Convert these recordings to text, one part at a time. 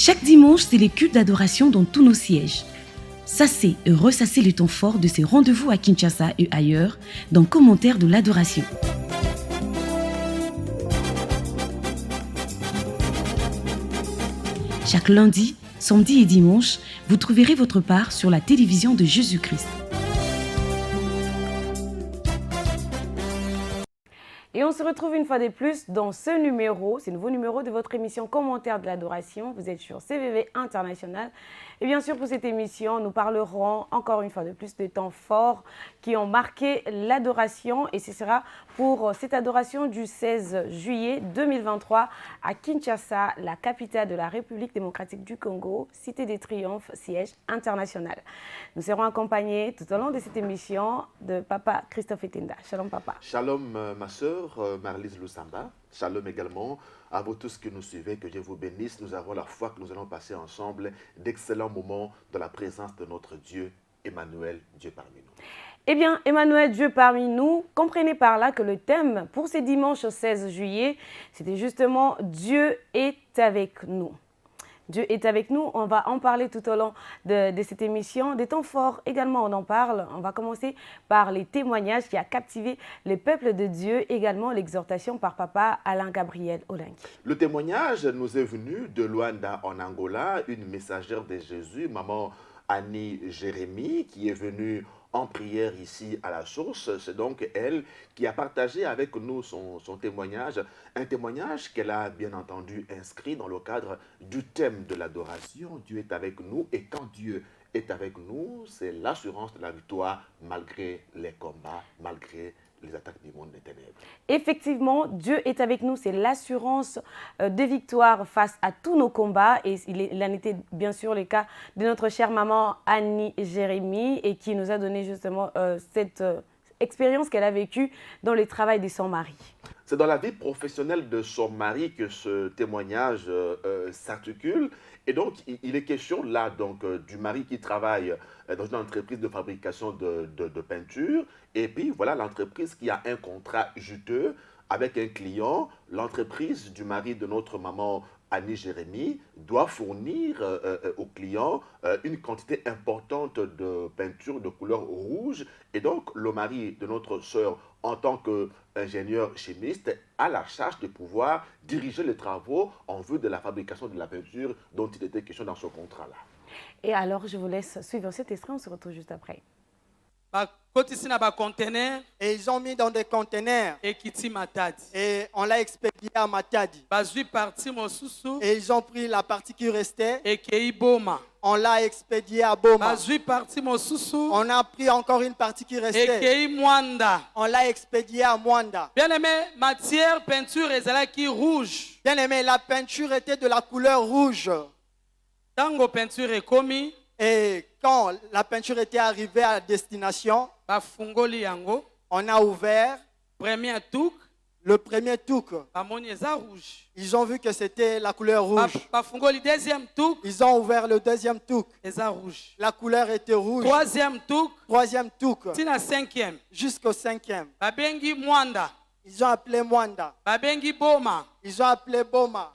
Chaque dimanche, c'est les cultes d'adoration dans tous nos sièges. Sassez et ressassez les temps forts de ces rendez-vous à Kinshasa et ailleurs dans Commentaires de l'adoration. Chaque lundi, samedi et dimanche, vous trouverez votre part sur la télévision de Jésus-Christ. Et on se retrouve une fois de plus dans ce nouveau numéro de votre émission Commentaires de l'adoration. Vous êtes sur CVV International. Et bien sûr, pour cette émission, nous parlerons encore une fois de plus de temps forts qui ont marqué l'adoration. Et ce sera pour cette adoration du 16 juillet 2023 à Kinshasa, la capitale de la République démocratique du Congo, Cité des Triomphes, siège international. Nous serons accompagnés tout au long de cette émission de Papa Christophe Etenda. Shalom Papa. Shalom ma sœur Marlise Lusamba. Shalom également à vous tous qui nous suivez, que Dieu vous bénisse. Nous avons la foi que nous allons passer ensemble d'excellents moments dans la présence de notre Dieu, Emmanuel, Dieu parmi nous. Eh bien, Emmanuel, Dieu parmi nous, comprenez par là que le thème pour ce dimanche 16 juillet, c'était justement Dieu est avec nous. Dieu est avec nous, on va en parler tout au long de cette émission. Des temps forts également, on en parle. On va commencer par les témoignages qui a captivé le peuple de Dieu, également l'exhortation par Papa Alain Gabriel Olengi. Le témoignage nous est venu de Luanda en Angola, une messagère de Jésus, maman Annie Jérémie, qui est venue en prière ici à la source. C'est donc elle qui a partagé avec nous son témoignage, un témoignage qu'elle a bien entendu inscrit dans le cadre du thème de l'adoration. Dieu est avec nous, et quand Dieu est avec nous, c'est l'assurance de la victoire malgré les combats, malgré les attaques du monde des ténèbres. Effectivement, Dieu est avec nous, c'est l'assurance de victoire face à tous nos combats. Et il en était bien sûr le cas de notre chère maman Annie Jérémie, et qui nous a donné justement cette expérience qu'elle a vécue dans le travail de son mari. C'est dans la vie professionnelle de son mari que ce témoignage s'articule. Et donc, il est question là donc, du mari qui travaille dans une entreprise de fabrication de peinture. Et puis, voilà l'entreprise qui a un contrat juteux avec un client. L'entreprise du mari de notre maman Annie Jérémie doit fournir au client une quantité importante de peinture de couleur rouge. Et donc, le mari de notre sœur, en tant qu'ingénieur chimiste, a la charge de pouvoir diriger les travaux en vue de la fabrication de la peinture dont il était question dans ce contrat-là. Et alors, je vous laisse suivre cet extrait, on se retrouve juste après. Et ils ont mis dans des conteneurs. Et on l'a expédié à Matadi. Et ils ont pris la partie qui restait. On l'a expédié à Boma. On a pris encore une partie qui restait. On l'a expédié à Mwanda. Bien-aimé, matière, peinture, et rouge. Bien-aimé, la peinture était de la couleur rouge. Tango peinture est commis. Et quand la peinture était arrivée à destination, on a ouvert le premier touk. Ils ont vu que c'était la couleur rouge. Ils ont ouvert le deuxième touk. La couleur était rouge. Troisième touk. Jusqu'au cinquième. Ils ont appelé Mwanda. Ils ont appelé Boma.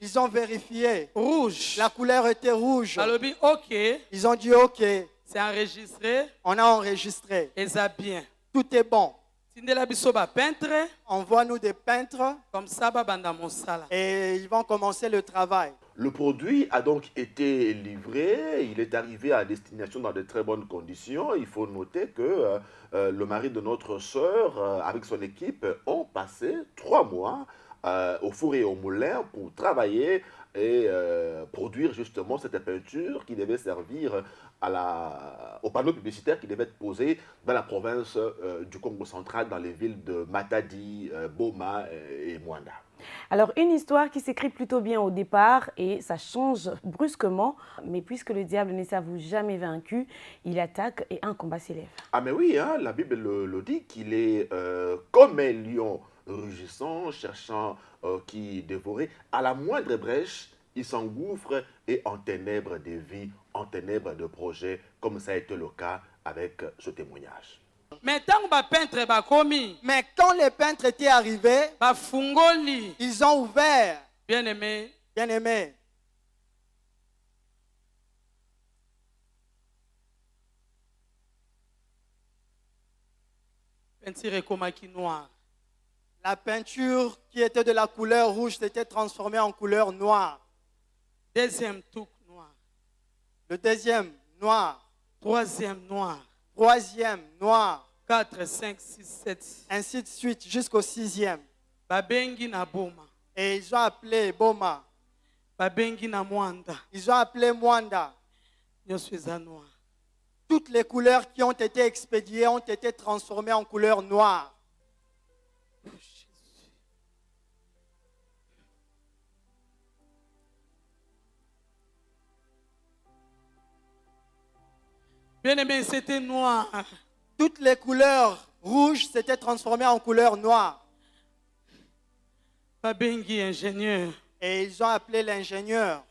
Ils ont vérifié. Rouge. La couleur était rouge. Okay. Ils ont dit OK. C'est enregistré. On a enregistré. Et ça bien. Tout est bon. Peintre. Envoie-nous des peintres. Comme ça, et ils vont commencer le travail. Le produit a donc été livré, il est arrivé à destination dans de très bonnes conditions. Il faut noter que le mari de notre sœur, avec son équipe, ont passé 3 mois au four et au moulin pour travailler et produire justement cette peinture qui devait servir au panneau publicitaire qui devait être posé dans la province du Congo central, dans les villes de Matadi, Boma et Mwanda. Alors, une histoire qui s'écrit plutôt bien au départ et ça change brusquement. Mais puisque le diable ne s'avoue jamais vaincu, il attaque et un combat s'élève. Ah mais oui, hein, la Bible le dit qu'il est comme un lion rugissant, cherchant qui dévorer. À la moindre brèche, il s'engouffre et en ténèbres des vies, en ténèbres de projets, comme ça a été le cas avec ce témoignage. Mais quand les peintres étaient arrivés, ils ont ouvert. Bien-aimé, Bien-aimé, peinture ekomaki noire. La peinture qui était de la couleur rouge s'était transformée en couleur noire. Deuxième touk noir. Le deuxième, noir. Troisième noir. Troisième, noir. 4, 5, 6, 7. Ainsi de suite jusqu'au sixième. Babengi na boma. Et ils ont appelé Boma. Babengi na mwanda. Ils ont appelé Mwanda. Nyonso eza noir. Toutes les couleurs qui ont été expédiées ont été transformées en couleur noire. Bien-aimé, c'était noir. Toutes les couleurs rouges s'étaient transformées en couleur noire. Babengi ingénieur. Et ils ont appelé l'ingénieur.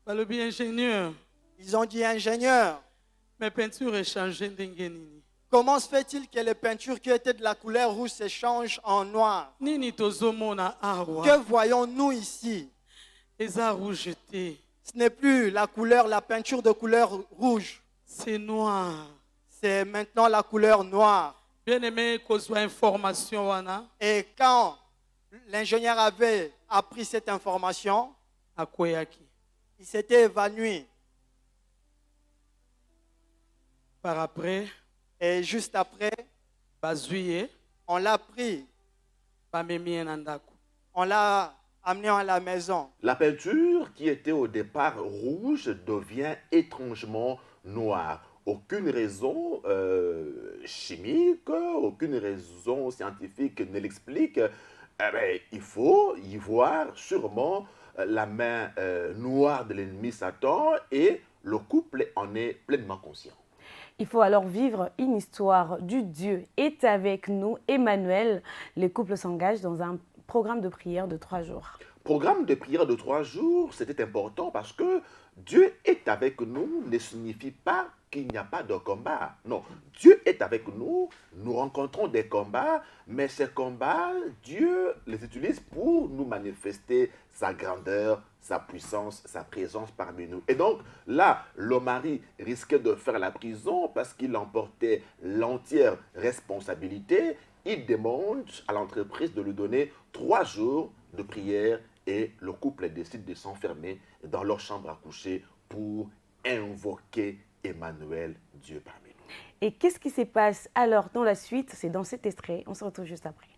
Balobi ingénieur. Ils ont dit ingénieur. Mes peintures ont changé ndenge nini. Comment se fait-il que les peintures qui étaient de la couleur rouge se changent en noir? Nini tozomona awa. Que voyons-nous ici? Eza rouge te. Ce n'est plus la couleur, la peinture de couleur rouge. C'est noir. C'est maintenant la couleur noire. Bien-aimé, kozwa information wana. Et quand l'ingénieur avait appris cette information, Akoyaki. il s'était évanoui. Par après, Et juste après, bazuye, on l'a pris, bamemi na ndako. on l'a amené à la maison. La peinture qui était au départ rouge devient étrangement noire. Aucune raison chimique, aucune raison scientifique ne l'explique. Il faut y voir sûrement la main noire de l'ennemi Satan et le couple en est pleinement conscient. Il faut alors vivre une histoire du Dieu est avec nous, Emmanuel. Les couples s'engagent dans un programme de prière de 3 jours. Programme de prière de 3 jours, c'était important parce que Dieu est avec nous ne signifie pas qu'il n'y a pas de combat. Non, Dieu est avec nous, nous rencontrons des combats, mais ces combats, Dieu les utilise pour nous manifester sa grandeur, sa puissance, sa présence parmi nous. Et donc là, le mari risquait de faire la prison parce qu'il emportait l'entière responsabilité. Il demande à l'entreprise de lui donner 3 jours de prière et le couple décide de s'enfermer dans leur chambre à coucher pour invoquer Emmanuel, Dieu parmi nous. Et qu'est-ce qui se passe alors dans la suite? C'est dans cet extrait. On se retrouve juste après.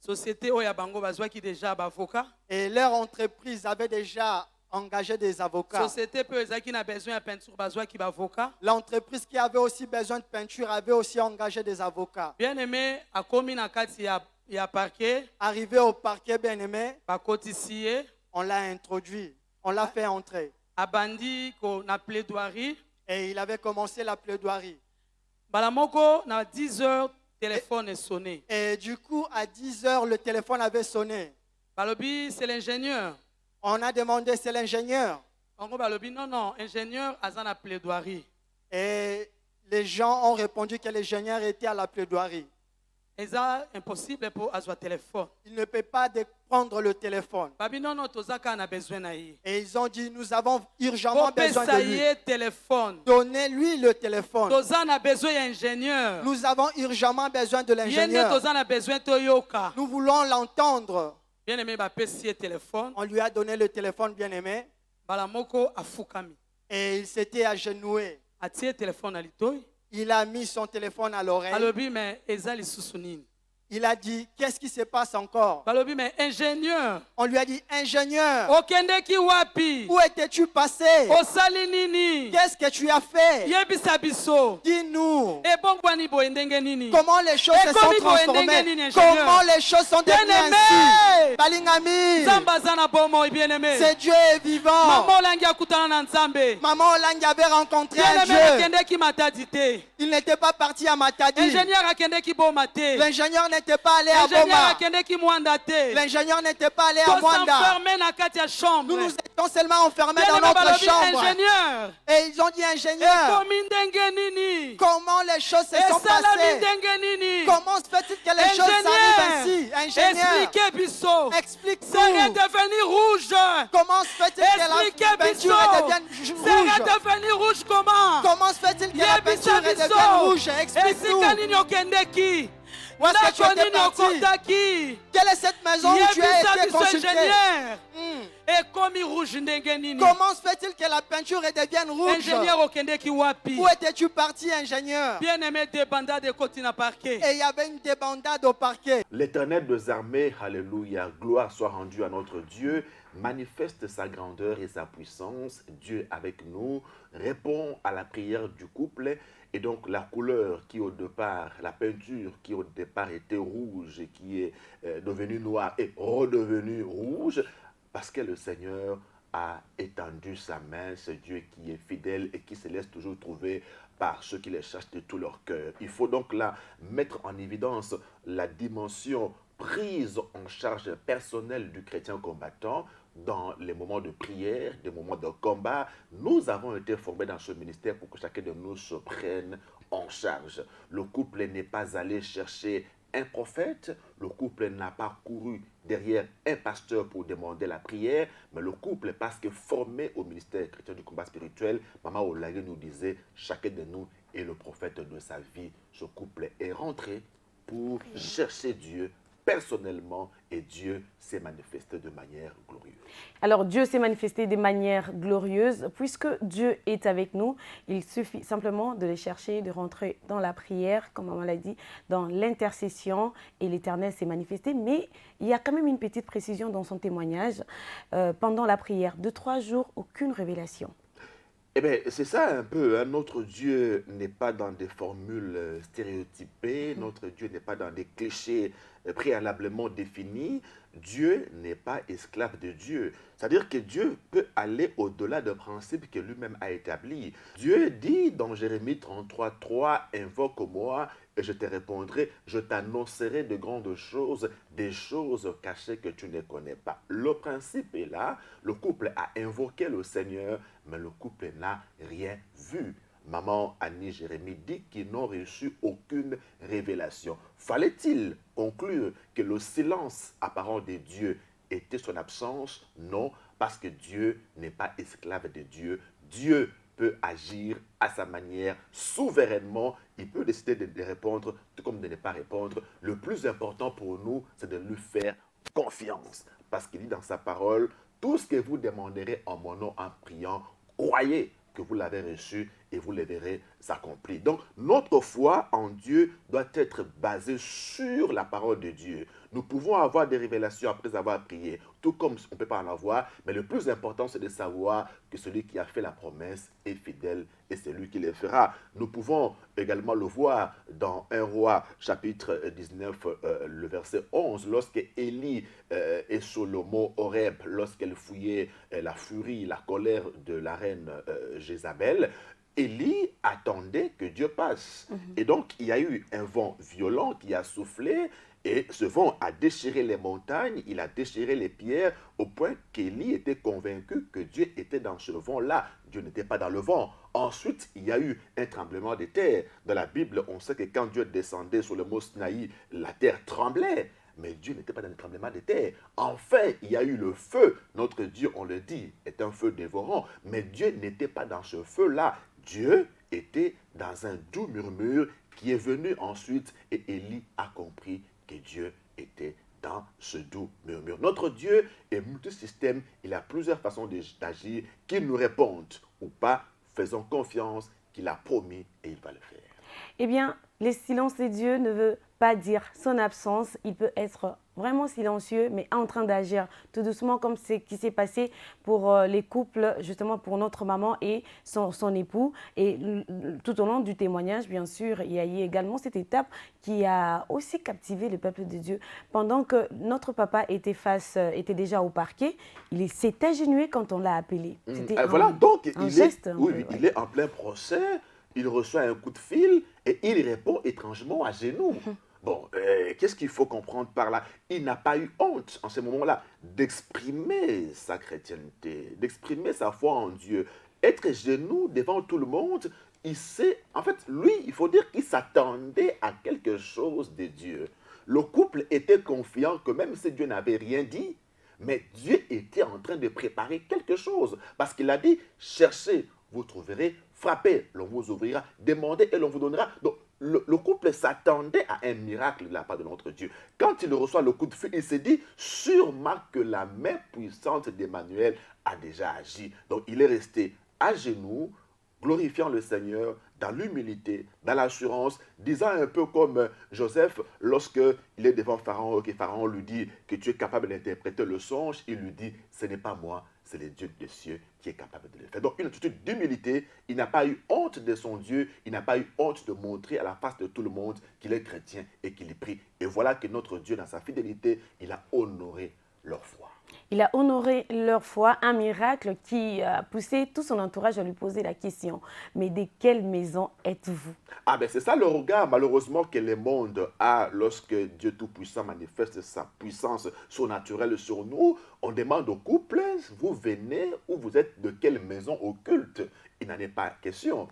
Société Oya Bango Bazwa qui déjà avocat. Et leur entreprise avait déjà engagé des avocats. Société peu qui n'a besoin de peinture Bazwa qui avocat. L'entreprise qui avait aussi besoin de peinture avait aussi engagé des avocats. Bien aimé, à combien na kati ya parquet. Arrivé au parquet, bien aimé, Pas cotissier. on l'a introduit, on l'a fait entrer. Abandi ko na plaidoirie. Et il avait commencé la plaidoirie. Balamoko na 10 heures téléphone est sonné. Et du coup, à 10 heures, le téléphone avait sonné. Balobi c'est l'ingénieur. On a demandé, c'est l'ingénieur. Ongo balobi non, ingénieur azana plaidoirie. Et les gens ont répondu que l'ingénieur était à la plaidoirie. C'est impossible pour azwa téléphone. Il ne peut pas prendre le téléphone. Babi non, tozaka na besoin na yi. Et ils ont dit, nous avons urgemment besoin de lui. Téléphone. Donnez-lui le téléphone. Tozana besoin d'ingénieur. Nous avons urgemment besoin de Yende l'ingénieur. tozana besoin toyoka. Nous voulons l'entendre. Bien aimé ba pesi téléphone. On lui a donné le téléphone, bien aimé. Balamoko afukami. Et il s'était agenouillé. Atie téléphone à litoy. Il a mis son téléphone à l'oreille. Balobi mais ezali susunini. Il a dit, qu'est-ce qui se passe encore? Balobi mais ingénieur. On lui a dit, ingénieur, Okende ki wapi. où étais-tu passé? Osali nini. Qu'est-ce que tu as fait? Yebisa biso. Dis-nous. E bongwani bo ndenge nini. Comment les choses se sont Ekomi boye transformées? ndenge nini, ingénieur? Comment les choses sont devenues Bien-aimé. ainsi? Balingami, Zamba zana bomo bien aimé. c'est Dieu est vivant. Maman olangi akutana na Nzambe. Maman Olangi avait rencontré Bien un aimé Dieu. akende ki matadi te. Il n'était pas parti à Matadi. Ingénieur akende ki boma te. L'ingénieur n'était pas allé à Ingénieur Boma. akende ki mwanda te. L'ingénieur n'était pas allé à Mwanda. S'enfermer na kati ya chambre. Nous nous étions seulement enfermés Bien dans aimé notre balobi chambre. ingénieur. Et ils ont dit, ingénieur, Ekomi ndenge nini. comment les choses se sont Esalami passées? ndenge nini. Comment se fait-il que les choses arrivent ainsi? Ingénieur, Expliquez biso. explique-nous. Serait devenu rouge. Comment se fait-il que Expliquez la biso. peinture devienne Serait rouge? devenu rouge comment? Comment se fait-il que la peinture Yebisa devienne biso. rouge? Explique-nous. Esika nini okendeki. Où est-ce que tu étais parti? Quelle est cette maison où tu as été consulté? Et comme il rouge ndenge. Comment se fait-il que la peinture devienne rouge? Ingénieur okende ki wapi. Où étais-tu parti, ingénieur? Bien aimé débandade de côté na parquet. Et il y avait une débandade au parquet. L'Éternel des armées, alléluia, gloire soit rendue à notre Dieu, manifeste sa grandeur et sa puissance. Dieu avec nous répond à la prière du couple. Et donc la couleur qui au départ, la peinture qui au départ était rouge et qui est devenue noire est redevenue rouge parce que le Seigneur a étendu sa main. C'est Dieu qui est fidèle et qui se laisse toujours trouver par ceux qui les cherchent de tout leur cœur. Il faut donc là mettre en évidence la dimension prise en charge personnelle du chrétien combattant dans les moments de prière, des moments de combat. Nous avons été formés dans ce ministère pour que chacun de nous se prenne en charge. Le couple n'est pas allé chercher un prophète, le couple n'a pas couru derrière un pasteur pour demander la prière, mais le couple, parce que formé au ministère chrétien du combat spirituel, Maman Olagé nous disait, chacun de nous est le prophète de sa vie. Ce couple est rentré pour chercher Dieu personnellement et Dieu s'est manifesté de manière glorieuse. Alors Dieu s'est manifesté de manière glorieuse. Puisque Dieu est avec nous, il suffit simplement de les chercher, de rentrer dans la prière, comme maman l'a dit, dans l'intercession, et l'Éternel s'est manifesté. Mais il y a quand même une petite précision dans son témoignage. Pendant la prière de 3 jours, aucune révélation. Eh bien, c'est ça un peu. Hein. Notre Dieu n'est pas dans des formules stéréotypées. Notre Dieu n'est pas dans des clichés préalablement définis. Dieu n'est pas esclave de Dieu. C'est-à-dire que Dieu peut aller au-delà d'un principe que lui-même a établi. Dieu dit dans Jérémie 33:3, « Invoque-moi et je te répondrai, je t'annoncerai de grandes choses, des choses cachées que tu ne connais pas. » Le principe est là, le couple a invoqué le Seigneur, mais le couple n'a rien vu. Maman Annie Jérémie dit qu'ils n'ont reçu aucune révélation. Fallait-il conclure que le silence apparent de Dieu était son absence? Non, parce que Dieu n'est pas esclave de Dieu. Dieu peut agir à sa manière, souverainement. Il peut décider de répondre, tout comme de ne pas répondre. Le plus important pour nous, c'est de lui faire confiance. Parce qu'il dit dans sa parole, tout ce que vous demanderez en mon nom en priant, croyez que vous l'avez reçu et vous le verrez s'accomplir. Donc, notre foi en Dieu doit être basée sur la parole de Dieu. Nous pouvons avoir des révélations après avoir prié, tout comme on ne peut pas en avoir, mais le plus important, c'est de savoir que celui qui a fait la promesse est fidèle et c'est lui qui le fera. Nous pouvons également le voir dans 1 Roi, chapitre 19, le verset 11, lorsque Élie et Solomo Horeb, lorsqu'elle fouillait la furie, la colère de la reine Jézabel, Élie attendait que Dieu passe. Et donc, il y a eu un vent violent qui a soufflé et ce vent a déchiré les montagnes, il a déchiré les pierres au point qu'Élie était convaincu que Dieu était dans ce vent-là. Dieu n'était pas dans le vent. Ensuite, il y a eu un tremblement de terre. Dans la Bible, on sait que quand Dieu descendait sur le mont Sinaï, la terre tremblait. Mais Dieu n'était pas dans le tremblement de terre. Enfin, il y a eu le feu. Notre Dieu, on le dit, est un feu dévorant. Mais Dieu n'était pas dans ce feu-là. Dieu était dans un doux murmure qui est venu ensuite et Élie a compris que Dieu était dans ce doux murmure. Notre Dieu est multisystème. Il a plusieurs façons d'agir. Qu'il nous réponde ou pas, faisons confiance qu'il a promis et il va le faire. Eh bien, le silence de Dieu ne veut pas dire son absence. Il peut être vraiment silencieux, mais en train d'agir tout doucement, comme ce qui s'est passé pour les couples, justement pour notre maman et son époux. Et tout au long du témoignage, bien sûr, il y a eu également cette étape qui a aussi captivé le peuple de Dieu. Pendant que notre papa était déjà au parquet, il s'est ingénué quand on l'a appelé. C'était voilà, donc un geste. Il est en plein procès, il reçoit un coup de fil et il répond étrangement à genoux. Bon, qu'est-ce qu'il faut comprendre par là? Il n'a pas eu honte en ce moment-là d'exprimer sa chrétienté, d'exprimer sa foi en Dieu. Être genoux devant tout le monde, il sait, en fait, lui, il faut dire qu'il s'attendait à quelque chose de Dieu. Le couple était confiant que même si Dieu n'avait rien dit, mais Dieu était en train de préparer quelque chose. Parce qu'il a dit, cherchez, vous trouverez, frappez, l'on vous ouvrira, demandez et l'on vous donnera. Donc, le couple s'attendait à un miracle de la part de notre Dieu. Quand il reçoit le coup de feu, il s'est dit, sûrement que la main puissante d'Emmanuel a déjà agi. Donc il est resté à genoux, glorifiant le Seigneur dans l'humilité, dans l'assurance, disant un peu comme Joseph, lorsque il est devant Pharaon, que Pharaon lui dit que tu es capable d'interpréter le songe, il lui dit, ce n'est pas moi, c'est le Dieu des cieux qui est capable de le faire. Donc une attitude d'humilité, il n'a pas eu honte de son Dieu, il n'a pas eu honte de montrer à la face de tout le monde qu'il est chrétien et qu'il est prie. Et voilà que notre Dieu, dans sa fidélité, il a honoré leur foi. Il a honoré leur foi, un miracle qui a poussé tout son entourage à lui poser la question. Mais de quelle maison êtes-vous? Ah ben c'est ça le regard malheureusement que le monde a lorsque Dieu Tout-Puissant manifeste sa puissance surnaturelle sur nous. On demande au couple, vous venez ou vous êtes de quelle maison occulte? Il n'en est pas question.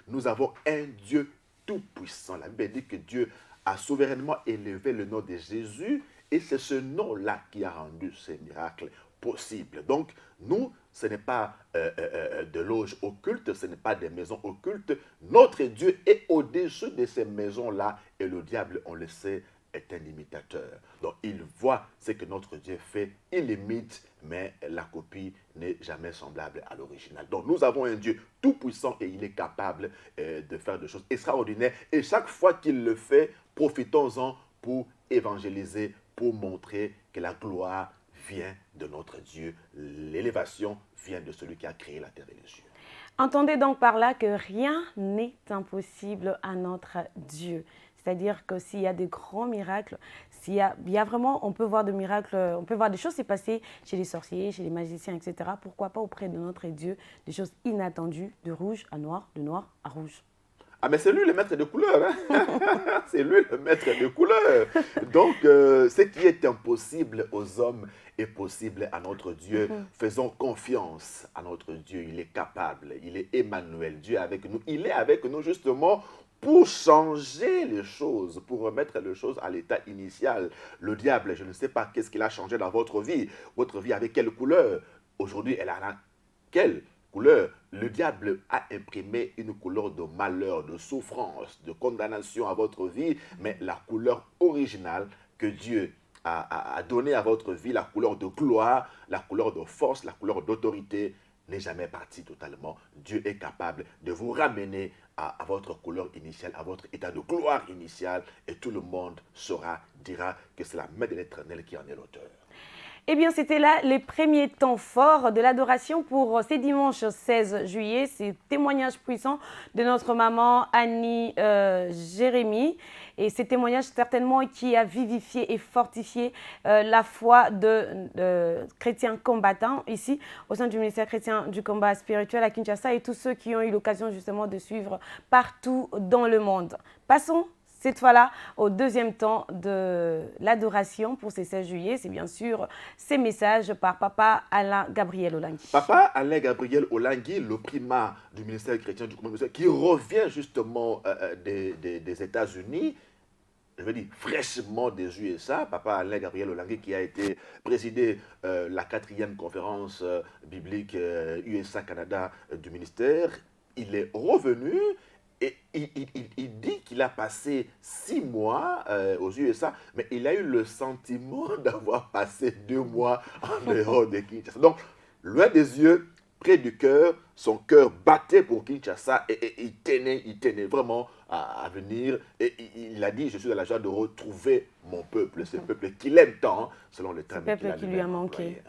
Nous avons un Dieu Tout-Puissant. La Bible dit que Dieu a souverainement élevé le nom de Jésus. Et c'est ce nom-là qui a rendu ces miracles possibles. Donc, nous, ce n'est pas de loges occultes, ce n'est pas des maisons occultes. Notre Dieu est au-dessus de ces maisons-là. Et le diable, on le sait, est un imitateur. Donc, il voit ce que notre Dieu fait, il imite, mais la copie n'est jamais semblable à l'original. Donc, nous avons un Dieu tout-puissant et il est capable de faire des choses extraordinaires. Et chaque fois qu'il le fait, profitons-en pour évangéliser, pour montrer que la gloire vient de notre Dieu. L'élévation vient de celui qui a créé la terre et les cieux. Entendez donc par là que rien n'est impossible à notre Dieu. C'est-à-dire que s'il y a des grands miracles, il y a vraiment, on peut voir des miracles, on peut voir des choses se passer chez les sorciers, chez les magiciens, etc. Pourquoi pas auprès de notre Dieu, des choses inattendues, de rouge à noir, de noir à rouge. Ah mais c'est lui le maître de couleur, hein? C'est lui le maître de couleur. Donc, ce qui est impossible aux hommes est possible à notre Dieu. Faisons confiance à notre Dieu, il est capable, il est Emmanuel, Dieu est avec nous. Il est avec nous justement pour changer les choses, pour remettre les choses à l'état initial. Le diable, je ne sais pas qu'est-ce qu'il a changé dans votre vie. Votre vie avait quelle couleur? Aujourd'hui, elle a quelle couleur? Le diable a imprimé une couleur de malheur, de souffrance, de condamnation à votre vie, mais la couleur originale que Dieu a donnée à votre vie, la couleur de gloire, la couleur de force, la couleur d'autorité, n'est jamais partie totalement. Dieu est capable de vous ramener à votre couleur initiale, à votre état de gloire initial, et tout le monde dira que c'est la main de l'Éternel qui en est l'auteur. Eh bien, c'était là les premiers temps forts de l'adoration pour ces dimanches 16 juillet. Ces témoignages puissants de notre maman Annie Jérémie. Et ces témoignages certainement qui a vivifié et fortifié la foi de chrétiens combattants ici au sein du ministère chrétien du combat spirituel à Kinshasa et tous ceux qui ont eu l'occasion justement de suivre partout dans le monde. Passons cette fois-là au deuxième temps de l'adoration pour ces 16 juillet. C'est bien sûr ces messages par Papa Alain Gabriel Olangui. Papa Alain Gabriel Olangui, le primat du ministère chrétien du combat, qui revient justement des États-Unis, je veux dire fraîchement des USA. Papa Alain Gabriel Olangui qui a été présidé la 4e conférence biblique USA-Canada du ministère. Il est revenu. Et il dit qu'il a passé 6 mois aux USA, mais il a eu le sentiment d'avoir passé 2 mois en dehors de Kinshasa. Donc, loin des yeux, près du cœur, son cœur battait pour Kinshasa et il tenait vraiment à venir. Et il a dit, je suis dans la joie de retrouver mon peuple, ce peuple qu'il aime tant, selon le terme qu'il lui a manqué.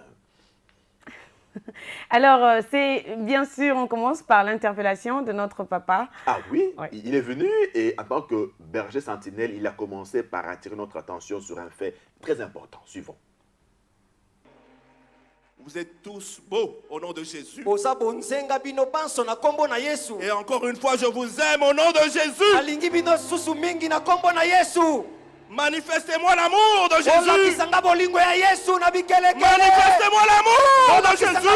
Alors, c'est bien sûr, on commence par l'interpellation de notre papa. Ah oui, ouais. Il est venu et en tant que berger sentinelle, il a commencé par attirer notre attention sur un fait très important. Suivons. Vous êtes tous beaux au nom de Jésus. Et encore une fois, je vous aime au nom de Jésus. Manifestez-moi l'amour de Jésus. Manifestez-moi l'amour de Jésus.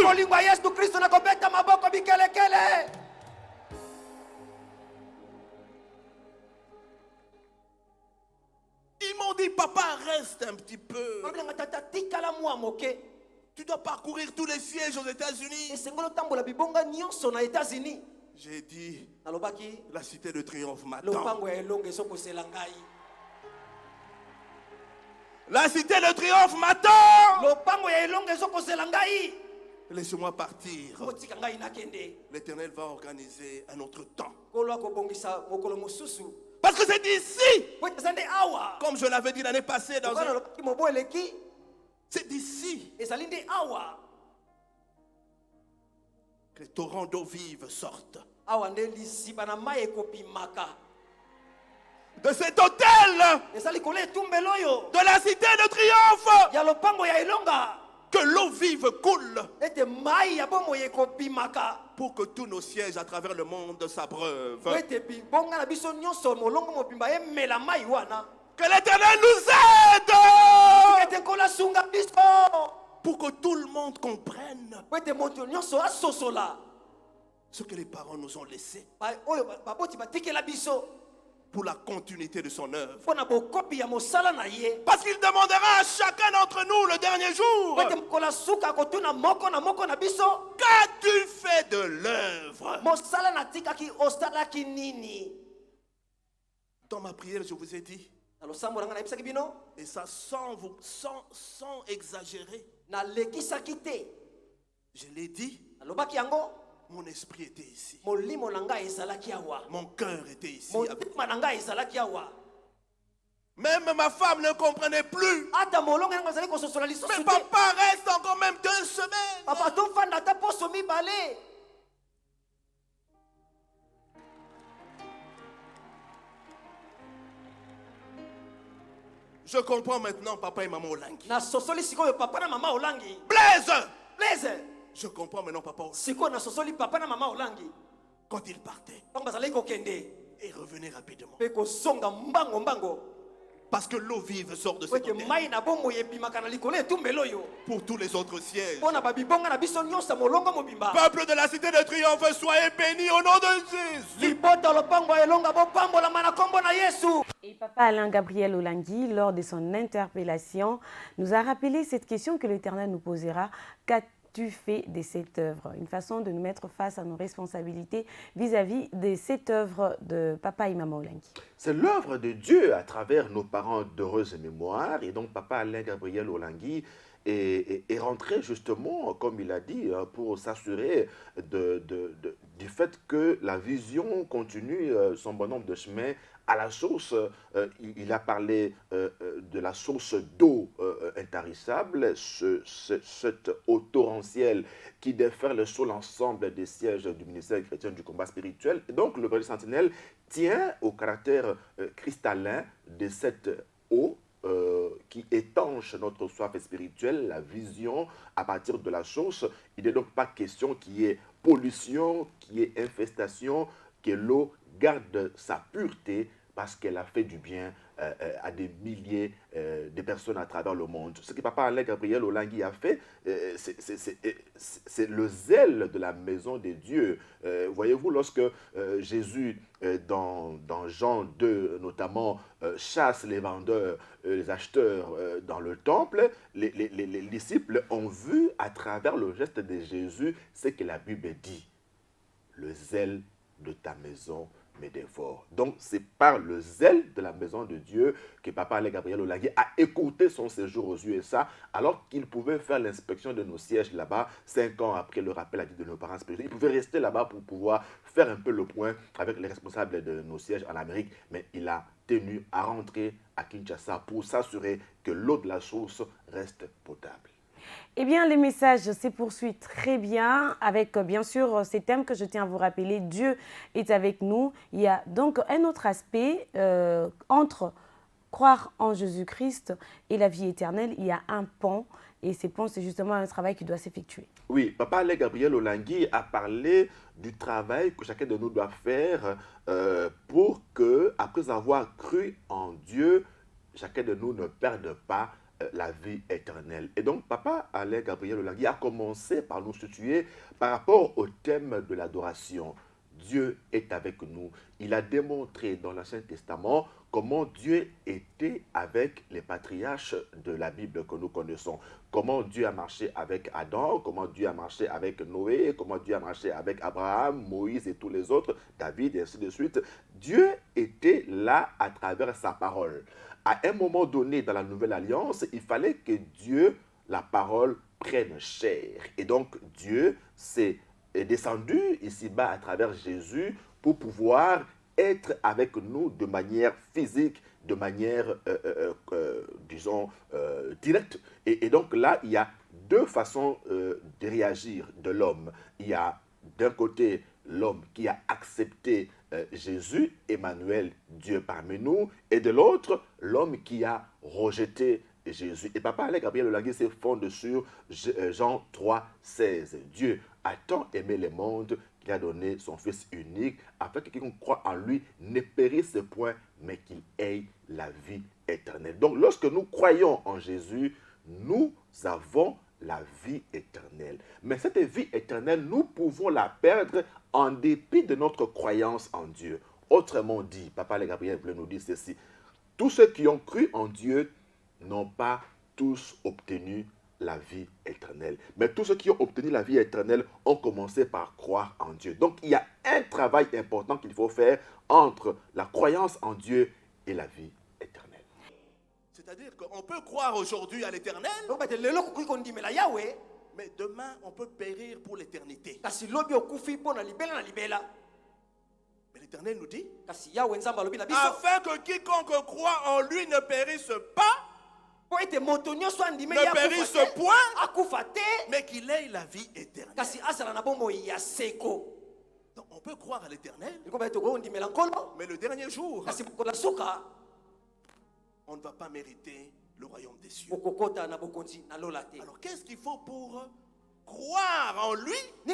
Ils m'ont dit, papa, reste un petit peu. Tu dois parcourir tous les sièges aux États-Unis. J'ai dit, nalobaki la cité de triomphe m'attend. lopango ya elongo ezokosela ngai. La cité de triomphe m'attend. Lopango ya elongo ezokosela ngai. Laissez-moi partir. Kotika ngai nakende. L'Éternel va organiser un autre temps. Kolo akobongisa mokolo mosusu. Parce que c'est d'ici, Wetezande awa. comme je l'avais dit l'année passée, Nalobaki mobo eleki. c'est d'ici Ezali nde awa. que les torrents d'eau vive sortent. Awa nde lisiba na mai ekopimaka. De cet hôtel, Ezali kolo etumbelo oyo. de la cité de triomphe, Ya lopango ya elonga. que l'eau vive coule Ete mai ya bomo ekopimaka. pour que tous nos sièges à travers le monde s'abreuvent. Ete bonga na biso nyonso molongo mobimba emela mai wana. Que l'Éternel nous aide Ete kola sunga biso. pour que tout le monde comprenne Ete moto nyonso asosola. ce que les parents nous ont laissé Oyo baboti batikela biso. pour la continuité de son œuvre. Pona bokopi ya mosala na ye. Parce qu'il demandera à chacun d'entre nous le dernier jour, Ete kola suka kotuna moko na biso. qu'as-tu fait de l'œuvre? Mosala na tikaki ostalaki nini? Dans ma prière, je vous ai dit, Na losambo nanga na ebisaki bino. et ça sans exagérer, Na lekisaki te. je l'ai dit, Nalobaki yango. mon esprit était ici. Molimo na ngai ezalaki awa. Mon cœur était ici. Motima na ngai ezalaki awa. Même ma femme ne comprenait plus. Ata molongo nanga ezali kososola lisusu Mais te. papa reste encore même 2 semaines. Papa tofanda ata poso mibale. Je comprends maintenant papa et maman Olangi. Na sosoli sikoyo papa na mama Olangi. Blaise! Blaise. Je comprends maintenant papa Olangi. Sikoyo na sosoli papa na mama Olangi. Quand il partait Ntango bazalaki kokende. et revenait rapidement. Pe kosonga mbango. Parce que l'eau vive sort de Po cet ete hôtel. mai na bomoi epimaka na likolo etumbelo oyo. Pour tous les autres sièges. Mpona babibonga na biso nyonso molongo mobimba. Peuple de la cité de triomphe, soyez bénis au nom de Jésus. Libota lopango ya elonga bopambolama na kombo na Yesu. Et Papa Alain Gabriel Olangui, lors de son interpellation, nous a rappelé cette question que l'Éternel nous posera. Qu'as-tu fait de cette œuvre? Une façon de nous mettre face à nos responsabilités vis-à-vis de cette œuvre de Papa et Maman Olangui. C'est l'œuvre de Dieu à travers nos parents d'heureuse mémoire. Et donc, Papa Alain Gabriel Olangui est rentré justement, comme il a dit, pour s'assurer du fait que la vision continue son bonhomme de chemin à la source. Il a parlé de la source d'eau intarissable, cette eau torrentielle qui déferle sur l'ensemble des sièges du ministère chrétien du combat spirituel. Et donc, le Berger Sentinelle tient au caractère cristallin de cette eau qui étanche notre soif spirituelle, la vision à partir de la source. Il n'est donc pas question qu'il y ait pollution, qu'il y ait infestation, que l'eau garde sa pureté parce qu'elle a fait du bien à des milliers de personnes à travers le monde. Ce que Papa Alain Gabriel Olangui a fait, c'est le zèle de la maison de Dieu. Voyez-vous, lorsque Jésus, dans Jean 2 notamment, chasse les vendeurs, les acheteurs dans le temple, les disciples ont vu à travers le geste de Jésus ce que la Bible dit. Le zèle de ta maison me dévore. Donc, c'est par le zèle de la maison de Dieu que Papa Alain Gabriel Olangui a écouté son séjour aux USA, alors qu'il pouvait faire l'inspection de nos sièges là-bas, 5 ans après le rappel à dit de nos parents spirituels. Il pouvait rester là-bas pour pouvoir faire un peu le point avec les responsables de nos sièges en Amérique, mais il a tenu à rentrer à Kinshasa pour s'assurer que l'eau de la source reste potable. Eh bien, le message se poursuit très bien avec, bien sûr, ces thèmes que je tiens à vous rappeler. Dieu est avec nous. Il y a donc un autre aspect entre croire en Jésus-Christ et la vie éternelle. Il y a un pont et ce pont, c'est justement un travail qui doit s'effectuer. Oui, Papa Alain Gabriel Olangui a parlé du travail que chacun de nous doit faire pour que, après avoir cru en Dieu, chacun de nous ne perde pas la vie éternelle. Et donc, Papa Alain Gabriel Olangui a commencé par nous situer par rapport au thème de l'adoration. Dieu est avec nous. Il a démontré dans l'Ancien Testament comment Dieu était avec les patriarches de la Bible que nous connaissons. Comment Dieu a marché avec Adam, comment Dieu a marché avec Noé, comment Dieu a marché avec Abraham, Moïse et tous les autres, David et ainsi de suite. Dieu était là à travers sa parole. À un moment donné dans la Nouvelle Alliance, il fallait que Dieu, la parole, prenne chair. Et donc Dieu s'est descendu ici-bas à travers Jésus pour pouvoir être avec nous de manière physique, de manière, disons, directe. Et donc là, il y a deux façons de réagir de l'homme. Il y a d'un côté l'homme qui a accepté Jésus, Emmanuel, Dieu parmi nous, et de l'autre, l'homme qui a rejeté Jésus. Et Papa Alain Gabriel Olangui se fonde sur Jean 3, 16. Dieu a tant aimé le monde qu'il a donné son Fils unique, afin que quiconque croit en lui ne périsse point, mais qu'il ait la vie éternelle. Donc lorsque nous croyons en Jésus, nous avons la vie éternelle. Mais cette vie éternelle, nous pouvons la perdre en dépit de notre croyance en Dieu. Autrement dit, Papa Alain Gabriel voulait nous dire ceci: tous ceux qui ont cru en Dieu n'ont pas tous obtenu la vie éternelle. Mais tous ceux qui ont obtenu la vie éternelle ont commencé par croire en Dieu. Donc, il y a un travail important qu'il faut faire entre la croyance en Dieu et la vie éternelle. C'est-à-dire qu'on peut croire aujourd'hui à l'éternel, mais demain, on peut périr pour l'éternité. Mais l'éternel nous dit, afin que quiconque croit en lui ne périsse pas, ne périsse point, mais qu'il ait la vie éternelle. Donc on peut croire à l'éternel, mais le dernier jour, on ne va pas mériter le royaume des cieux. Alors qu'est-ce qu'il faut pour croire en lui et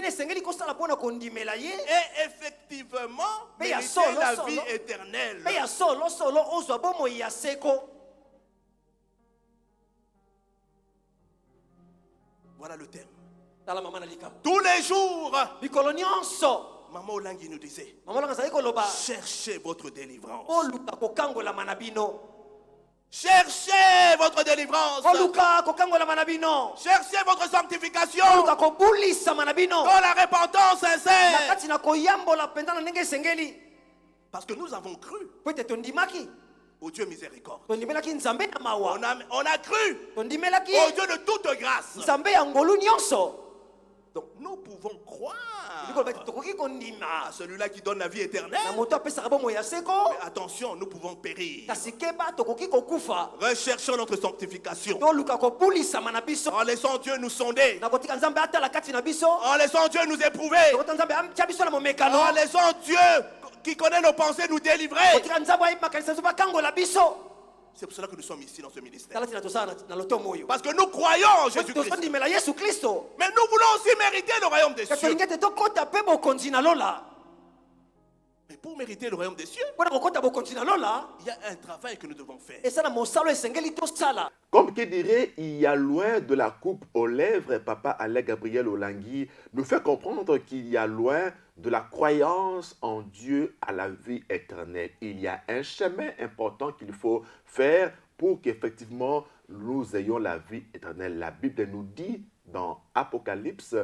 effectivement mériter la vie éternelle? Voilà le thème. Tous les jours, Maman Olangui nous disait, cherchez votre délivrance. Cherchez votre délivrance. Cherchez votre sanctification dans la repentance sincère. Parce que nous avons cru au Dieu miséricorde. On a cru au Dieu de toute grâce. Donc nous pouvons croire à celui-là qui donne la vie éternelle. Mais attention, nous pouvons périr. Recherchons notre sanctification en laissant Dieu nous sonder, en laissant Dieu nous éprouver, en laissant Dieu qui connaît nos pensées nous délivrer. C'est pour cela que nous sommes ici dans ce ministère. Parce que nous croyons en Jésus-Christ. Mais nous voulons aussi mériter le royaume des cieux. Mais pour mériter le royaume des cieux, il y a un travail que nous devons faire. Comme qui dirait, il y a loin de la coupe aux lèvres, Papa Alain Gabriel Olangui nous fait comprendre qu'il y a loin de la croyance en Dieu à la vie éternelle. Il y a un chemin important qu'il faut faire pour qu'effectivement nous ayons la vie éternelle. La Bible nous dit dans Apocalypse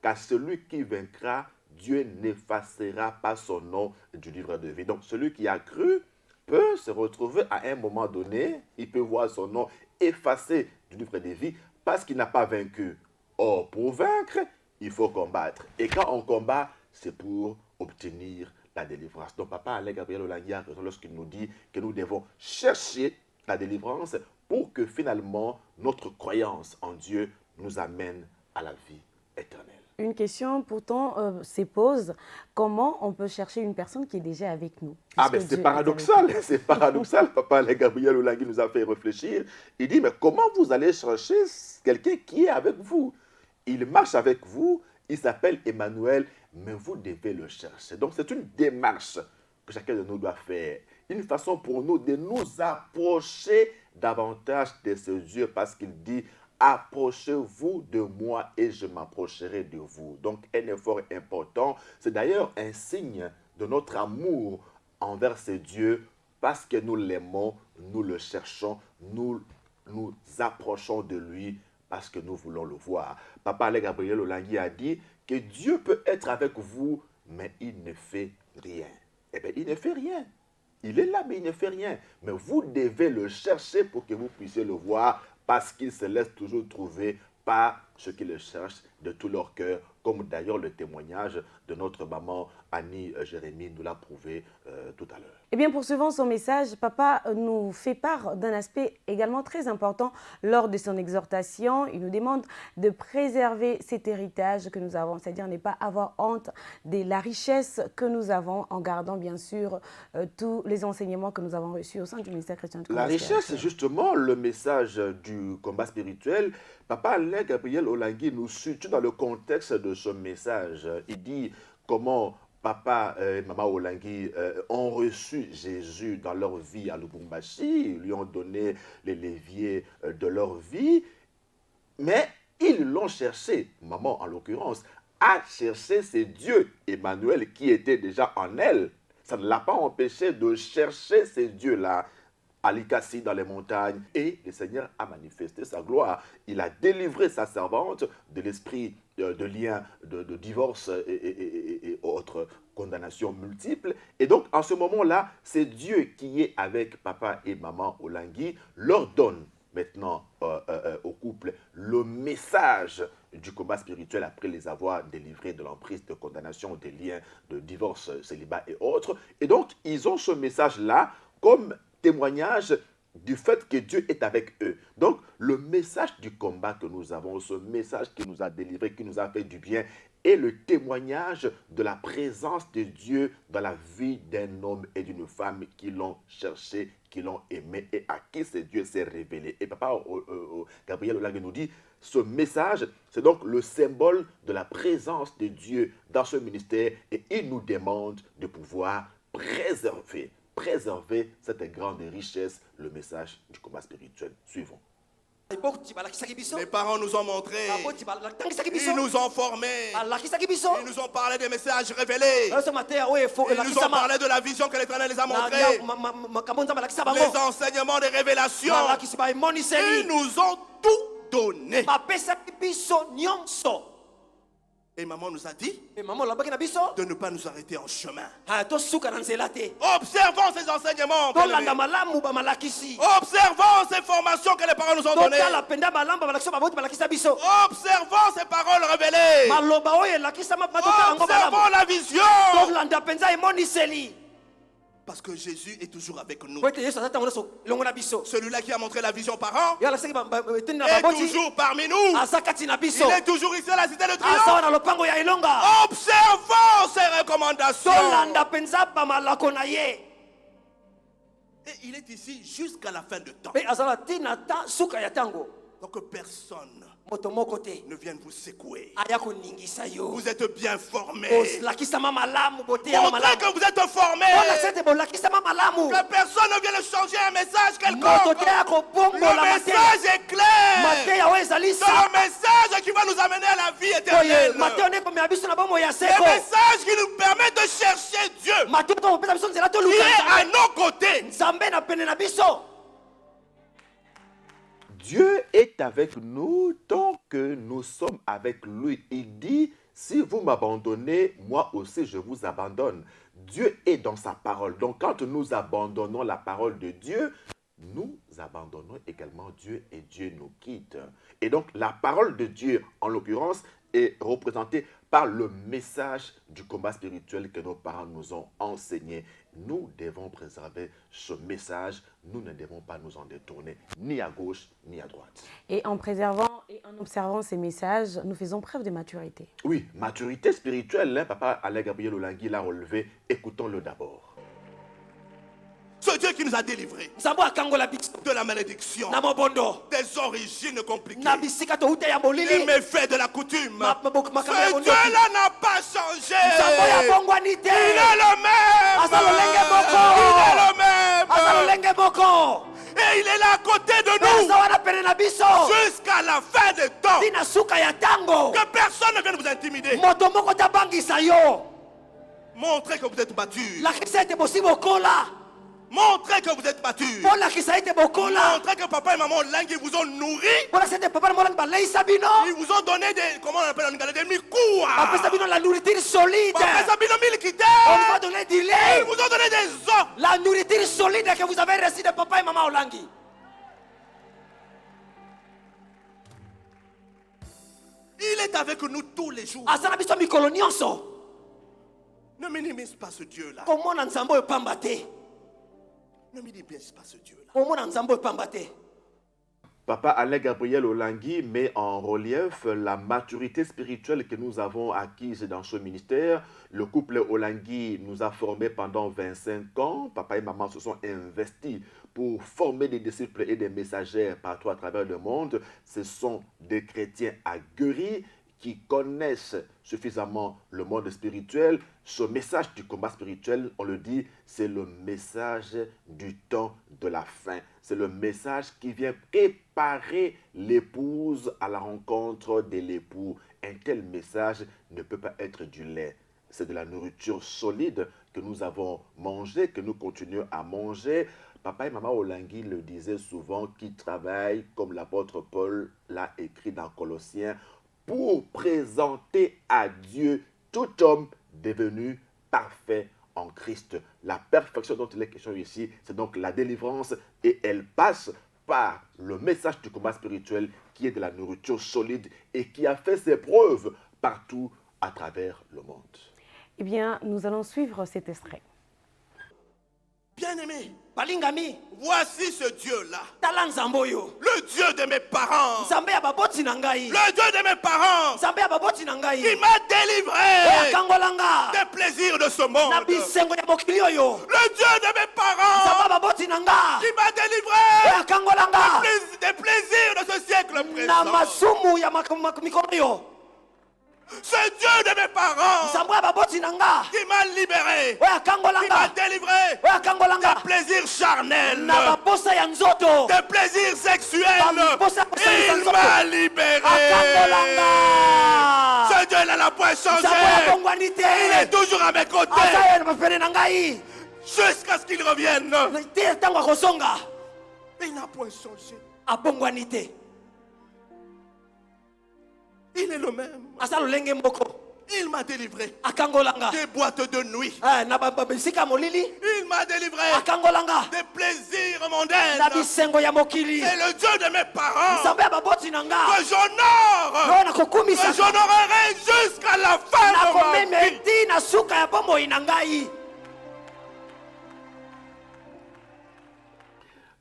qu'à celui qui vaincra, Dieu n'effacera pas son nom du livre de vie. Donc celui qui a cru peut se retrouver à un moment donné, il peut voir son nom effacé du livre de vie parce qu'il n'a pas vaincu. Or, pour vaincre, il faut combattre. Et quand on combat, c'est pour obtenir la délivrance. Donc Papa Alain Gabriel Olangui a raison lorsqu'il nous dit que nous devons chercher la délivrance pour que finalement notre croyance en Dieu nous amène à la vie éternelle. Une question pourtant se pose, comment on peut chercher une personne qui est déjà avec nous? Ah mais c'est paradoxal, c'est paradoxal. Papa Alain Gabriel Olangui nous a fait réfléchir. Il dit, mais comment vous allez chercher quelqu'un qui est avec vous? Il marche avec vous, il s'appelle Emmanuel, mais vous devez le chercher. Donc c'est une démarche que chacun de nous doit faire. Une façon pour nous de nous approcher davantage de ce Dieu, parce qu'il dit, approchez-vous de moi et je m'approcherai de vous. Donc un effort important, c'est d'ailleurs un signe de notre amour envers ce Dieu, parce que nous l'aimons, nous le cherchons, nous nous approchons de lui parce que nous voulons le voir. Papa Alain Gabriel Olangui a dit que Dieu peut être avec vous, mais il ne fait rien. Eh bien, il ne fait rien. Il est là, mais il ne fait rien. Mais vous devez le chercher pour que vous puissiez le voir, parce qu'il se laisse toujours trouver par ceux qui le cherchent de tout leur cœur, comme d'ailleurs le témoignage de notre maman Annie Jérémie nous l'a prouvé tout à l'heure. Eh bien, poursuivant son message, papa nous fait part d'un aspect également très important lors de son exhortation. Il nous demande de préserver cet héritage que nous avons, c'est-à-dire ne pas avoir honte de la richesse que nous avons, en gardant bien sûr tous les enseignements que nous avons reçus au sein du ministère chrétien de combat. La richesse, c'est justement le message du combat spirituel. Papa Alain Gabriel Olangui nous situe dans le contexte de ce message. Il dit comment papa et maman Olangui ont reçu Jésus dans leur vie à Lubumbashi. Ils lui ont donné les leviers de leur vie. Mais ils l'ont cherché, maman en l'occurrence, a cherché ce Dieu Emmanuel qui était déjà en elle. Ça ne l'a pas empêché de chercher ce Dieu-là à Likasi dans les montagnes, et le Seigneur a manifesté sa gloire. Il a délivré sa servante de l'esprit de lien, de divorce et autres condamnations multiples. Et donc, en ce moment-là, c'est Dieu qui est avec papa et maman Olangui, leur donne maintenant au couple le message du combat spirituel après les avoir délivrés de l'emprise de condamnation, des liens de divorce, célibat et autres. Et donc, ils ont ce message-là comme témoignage du fait que Dieu est avec eux. Donc, le message du combat que nous avons, ce message qui nous a délivrés, qui nous a fait du bien, est le témoignage de la présence de Dieu dans la vie d'un homme et d'une femme qui l'ont cherché, qui l'ont aimé et à qui ce Dieu s'est révélé. Et papa Gabriel Olangui nous dit, ce message, c'est donc le symbole de la présence de Dieu dans ce ministère, et il nous demande de pouvoir préserver cette grande richesse, le message du combat spirituel. Suivons. Les parents nous ont montré, ils nous ont formés, ils nous ont parlé des messages révélés, ils nous ont parlé de la vision que l'Éternel les a montrés, les enseignements des révélations, ils nous ont tout donné. Et maman nous a dit de ne pas nous arrêter en chemin. Observons ces enseignements. Observons ces formations que les parents nous ont données. Observons ces paroles révélées. Observons la vision. Parce que Jésus est toujours avec nous. Celui-là qui a montré la vision par an est toujours parmi nous. Il est toujours ici à la cité de triomphe. Observons ces recommandations. Et il est ici jusqu'à la fin de temps. Donc personne ne vienne vous secouer. Vous êtes bien formés. Montrez que vous êtes formés. Que personne ne vienne changer un message quelconque. Le message est clair. C'est le message qui va nous amener à la vie éternelle. Le message qui nous permet de chercher Dieu, qui est à nos côtés. Dieu est avec nous tant que nous sommes avec lui. Il dit, si vous m'abandonnez, moi aussi je vous abandonne. Dieu est dans sa parole. Donc quand nous abandonnons la parole de Dieu, nous abandonnons également Dieu et Dieu nous quitte. Et donc la parole de Dieu, en l'occurrence, est représentée par le message du combat spirituel que nos parents nous ont enseigné. Nous devons préserver ce message. Nous ne devons pas nous en détourner, ni à gauche, ni à droite. Et en préservant et en observant ces messages, nous faisons preuve de maturité. Oui, maturité spirituelle, hein, papa Alain Gabriel Olangui l'a relevé. Écoutons-le d'abord. Ce Dieu qui nous a délivrés de la malédiction, des origines compliquées, des méfaits de la coutume. Ce Dieu-là n'a pas changé. Il est le même. Il est le même. Et il est là à côté de nous. Jusqu'à la fin des temps. Que personne ne vienne vous intimider. Montrez que vous êtes mature. Montrez que vous êtes mature. Montrez que papa et maman Olangi vous ont nourri. Ils vous ont donné des, comment on appelle en Angleterre, des mikoua. La nourriture solide. On va donner du lait. Ils vous ont donné des os. La nourriture solide que vous avez reçue de papa et maman Olangi. Il est avec nous tous les jours. Ne minimise pas ce Dieu-là. Ne minimise pas ce Dieu-là. Papa Alain Gabriel Olangi met en relief la maturité spirituelle que nous avons acquise dans ce ministère. Le couple Olangi nous a formés pendant 25 ans. Papa et maman se sont investis pour former des disciples et des messagers partout à travers le monde. Ce sont des chrétiens aguerris qui connaissent suffisamment le monde spirituel. Ce message du combat spirituel, on le dit, c'est le message du temps de la fin. C'est le message qui vient préparer l'épouse à la rencontre de l'époux. Un tel message ne peut pas être du lait. C'est de la nourriture solide que nous avons mangée, que nous continuons à manger. Papa et maman Olangi le disaient souvent, qui travaillent, comme l'apôtre Paul l'a écrit dans Colossiens, pour présenter à Dieu tout homme devenu parfait en Christ. La perfection dont il est question ici, c'est donc la délivrance, et elle passe par le message du combat spirituel qui est de la nourriture solide et qui a fait ses preuves partout à travers le monde. Eh bien, nous allons suivre cet extrait. Bien-aimé, voici ce Dieu-là, le Dieu de mes parents, le Dieu de mes parents, qui m'a délivré des plaisirs de ce monde, le Dieu de mes parents, qui m'a délivré des plaisirs de ce siècle présent. Ce Dieu de mes parents qui m'a libéré, qui m'a délivré des plaisirs charnels, des plaisirs sexuels, il m'a libéré. Ce Dieu n'a point changé, il est toujours à mes côtés jusqu'à ce qu'il revienne. Il n'a point changé. Il est le même. Il m'a délivré des boîtes de nuit. Il m'a délivré des plaisirs mondains. C'est le Dieu de mes parents que j'honore, que j'honorerai jusqu'à la fin de ma vie.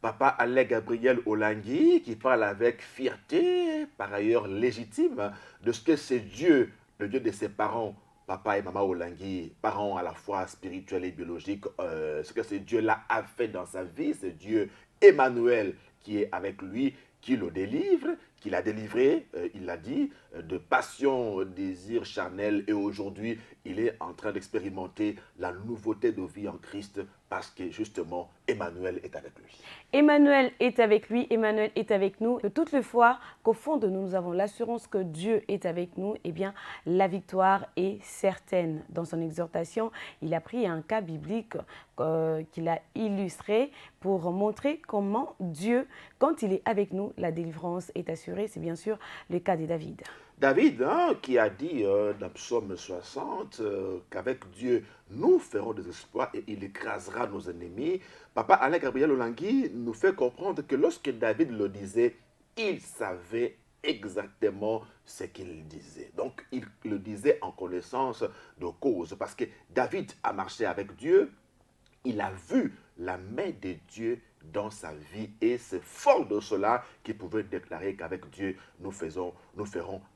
Papa Alain Gabriel Olangi qui parle avec fierté, par ailleurs légitime, de ce que c'est Dieu, le Dieu de ses parents, papa et maman Olangi, parents à la fois spirituels et biologiques, ce que ce Dieu-là a fait dans sa vie, c'est Dieu Emmanuel qui est avec lui, qui le délivre, qui l'a délivré, il l'a dit, de passion, désir charnel, et aujourd'hui, il est en train d'expérimenter la nouveauté de vie en Christ parce que justement, Emmanuel est avec lui. Emmanuel est avec lui, Emmanuel est avec nous. De toutes les fois qu'au fond de nous, nous avons l'assurance que Dieu est avec nous, eh bien, la victoire est certaine. Dans son exhortation, il a pris un cas biblique qu'il a illustré pour montrer comment Dieu, quand il est avec nous, la délivrance est assurée. C'est bien sûr le cas de David. David, qui a dit dans Psaume 60 qu'avec Dieu, nous ferons des exploits et il écrasera nos ennemis. Papa Alain Gabriel Olangi nous fait comprendre que lorsque David le disait, il savait exactement ce qu'il disait. Donc, il le disait en connaissance de cause parce que David a marché avec Dieu, il a vu la main de Dieu dans sa vie et c'est fort de cela qu'il pouvait déclarer qu'avec Dieu nous ferons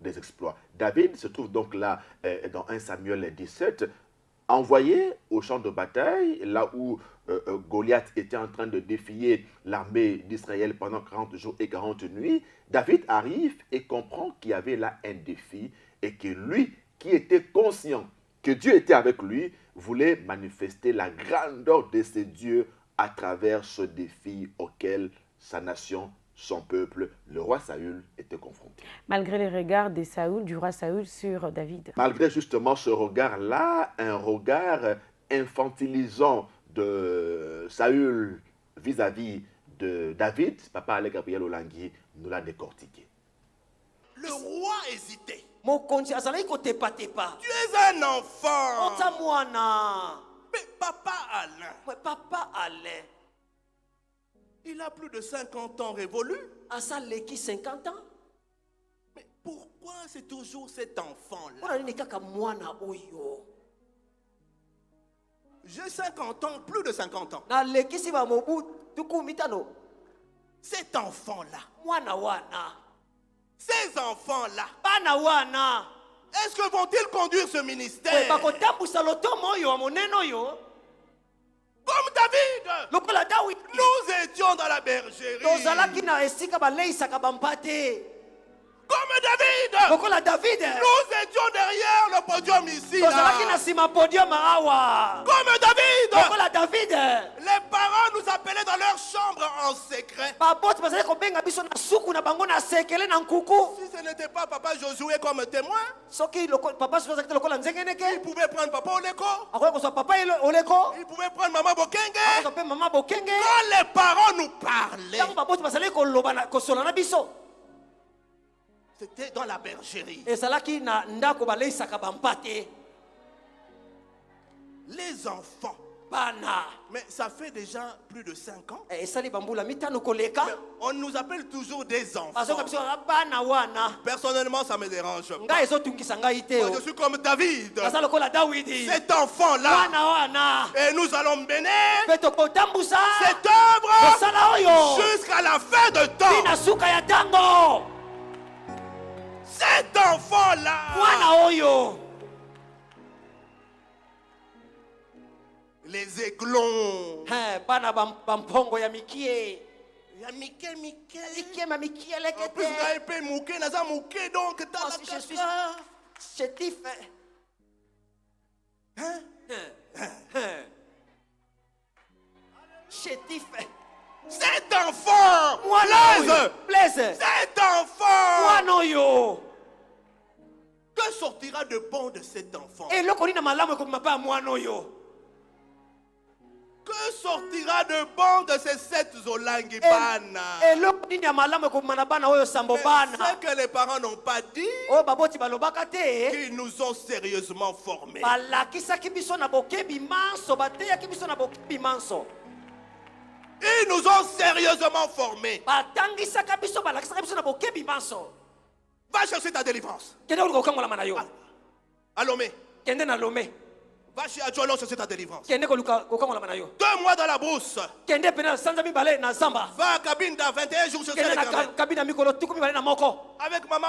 des exploits. David se trouve donc là dans 1 Samuel 17, envoyé au champ de bataille, là où Goliath était en train de défier l'armée d'Israël pendant 40 jours et 40 nuits. David arrive et comprend qu'il y avait là un défi et que lui, qui était conscient que Dieu était avec lui, voulait manifester la grandeur de ce Dieu à travers ce défi auquel sa nation, son peuple, le roi Saül était confronté. Malgré les regards de Saül, du roi Saül sur David. Malgré justement ce regard-là, un regard infantilisant de Saül vis-à-vis de David, Papa Alain Gabriel Olangui nous l'a décortiqué. Le roi hésitait. Tu Tu es un enfant. mwana. Mais Papa Alain, Ouais, papa Alain. il a plus de 50 ans révolu. Asa leki 50 ans. Mais pourquoi c'est toujours cet enfant-là? Wana nini kaka mwana oyo. J'ai 50 ans, plus de 50 ans. Na leki si ba mobu tuku mitano. Cet enfant-là, Mwana wana. ces enfants-là, Bana wana. est-ce que vont-ils conduire ce Ouais, ministère? bakotambusa lotomo oyo amoneno yo. Comme David, Lokola David. nous étions dans la bergerie. Tozalaki na esika baleisaka bampate. Comme David, Lokola David. nous étions derrière le podium ici. Tozalaki Là. na sima podium awa. Comme David, Lokola David. les parents nous appelaient dans leur chambre en secret. Baboti bazali kobenga biso na suku na bango na sekele na nkuku. Si ce n'était pas papa Josué comme témoin, Soki papa soki azalaki lokola il nzengeneke. pouvait prendre papa Oleko, Akoya kozwa papa oleko. il pouvait prendre maman Bokenge. Akozwa pe mama bokenge. Quand les parents nous parlaient, Tango baboti bazali koloba na kosola na biso. c'était dans la bergerie. Ezalaki na ndako baleisaka bampate. Les enfants. Bana. Mais ça fait déjà plus de 5 ans. Esali bambula mitano koleka. Mais on nous appelle toujours des Bazoka enfants. biso bana wana. Personnellement, ça me dérange pas. Ngai ezotungisa ngai te. Moi, je suis comme David. Naza lokola Dawidi. Cet enfant-là. Wana wana. Et nous allons mener Peto kotambusa. cette œuvre Kosala oyo. jusqu'à la fin de Bina temps. suka ya tango. Cet enfant-là. Wana oyo. Les aiglons. Bana bampongo ya mikie. Il y a Mickey. Mikie ma mikie En plus, lekete. na épée mouké, naza mouké, donc t'as Moi la aussi, je suis caca. chétif. Chétif. Cet enfant. Mwana Blaise. Blaise. Cet enfant. Mwana oyo. Que sortira de bon de cet enfant? Eloko nini na malamu ekobima pa ya mwana oyo. Que sortira de bon de ces 7 Zolangi bana? Eloko nini ya malamu ekobima na bana oyo sambo Mais bana. ce que les parents n'ont pas dit, Oyo baboti balobaka te. qu'ils nous ont sérieusement formés. Balakisaki biso na bokebi manso. Bateyaki biso na bokebi manso. Ils nous ont sérieusement formés. Batangisaka biso balakisaka biso na bokebi manso. Va chercher ta délivrance. Kende oluka okangolama na yo. À Lomé. Kende na Lomé. Va chez Adjoualon chercher ta délivrance. Kende koluka okangolama na yo. 2 mois dans la brousse. Kende pena sanza mibale na zamba. Va à Kabinda, 21 jours chercher Kende les na gamins. kabina mikolo tuku mibale na moko. Avec maman